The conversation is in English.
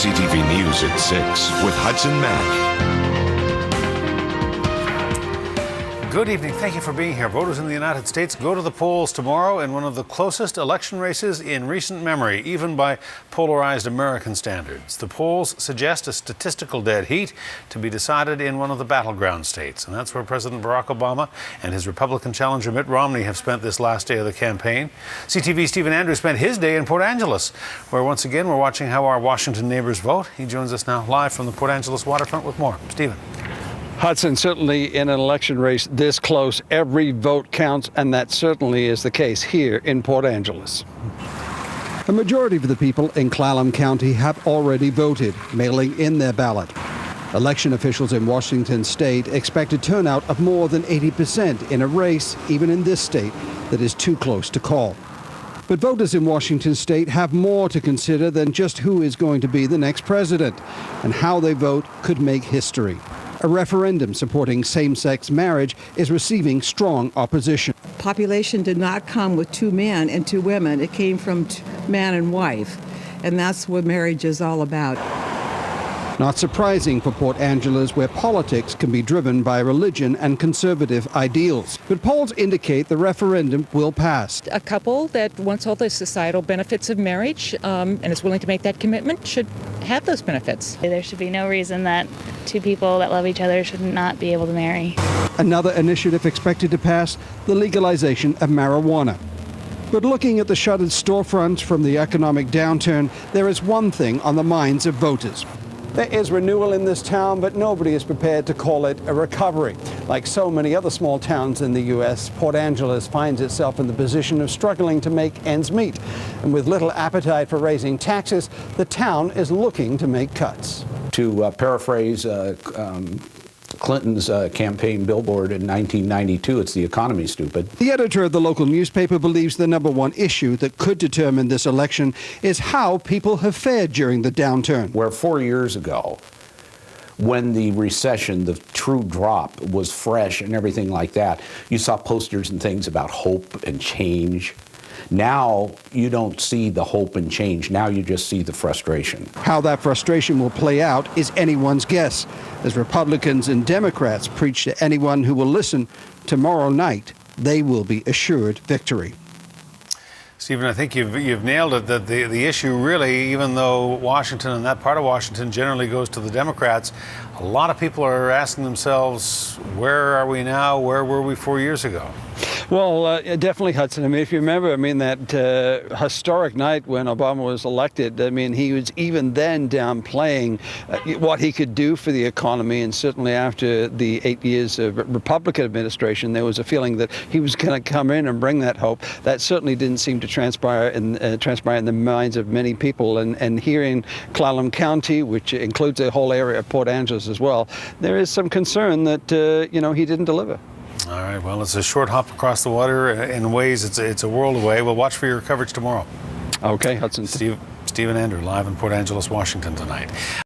CTV News at 6 with Hudson Mack. Good evening. Thank you for being here. Voters in the United States go to the polls tomorrow in one of the closest election races in recent memory, even by polarized American standards. The polls suggest a statistical dead heat to be decided in one of the battleground states. And that's where President Barack Obama and his Republican challenger Mitt Romney have spent this last day of the campaign. CTV's Stephen Andrews spent his day in Port Angeles, where once again we're watching how our Washington neighbors vote. He joins us now live from the Port Angeles waterfront with more. Stephen. Hudson, certainly in an election race this close, every vote counts, and that certainly is the case here in Port Angeles. A majority of the people in Clallam County have already voted, mailing in their ballot. Election officials in Washington state expect a turnout of more than 80% in a race, even in this state, that is too close to call. But voters in Washington state have more to consider than just who is going to be the next president, and how they vote could make history. A referendum supporting same-sex marriage is receiving strong opposition. Population did not come with two men and two women. It came from man and wife, and that's what marriage is all about. Not surprising for Port Angeles, where politics can be driven by religion and conservative ideals. But polls indicate the referendum will pass. A couple that wants all the societal benefits of marriage and is willing to make that commitment should have those benefits. There should be no reason that two people that love each other should not be able to marry. Another initiative expected to pass, the legalization of marijuana. But looking at the shuttered storefronts from the economic downturn, there is one thing on the minds of voters. There is renewal in this town, but nobody is prepared to call it a recovery. Like so many other small towns in the U.S., Port Angeles finds itself in the position of struggling to make ends meet. And with little appetite for raising taxes, the town is looking to make cuts. To paraphrase Clinton's campaign billboard in 1992, it's the economy, stupid. The editor of the local newspaper believes the number one issue that could determine this election is how people have fared during the downturn. Where 4 years ago, when the recession, the true drop was fresh and everything like that, you saw posters and things about hope and change. Now you don't see the hope and change. Now you just see the frustration. How that frustration will play out is anyone's guess, as Republicans and Democrats preach to anyone who will listen. Tomorrow night, they will be assured victory. Stephen, I think you've nailed it, that the issue really, even though Washington and that part of Washington generally goes to the Democrats, a lot of people are asking themselves, where are we now? Where were we 4 years ago? Well, definitely, Hudson. I mean, if you remember, that historic night when Obama was elected, he was even then downplaying what he could do for the economy. And certainly after the 8 years of Republican administration, there was a feeling that he was going to come in and bring that hope. That certainly didn't seem to transpire in the minds of many people. And here in Clallam County, which includes the whole area of Port Angeles as well, there is some concern that, he didn't deliver. All right, well, it's a short hop across the water. In ways, it's a world away. We'll watch for your coverage tomorrow. Okay, Hudson. Stephen Andrew, live in Port Angeles, Washington tonight.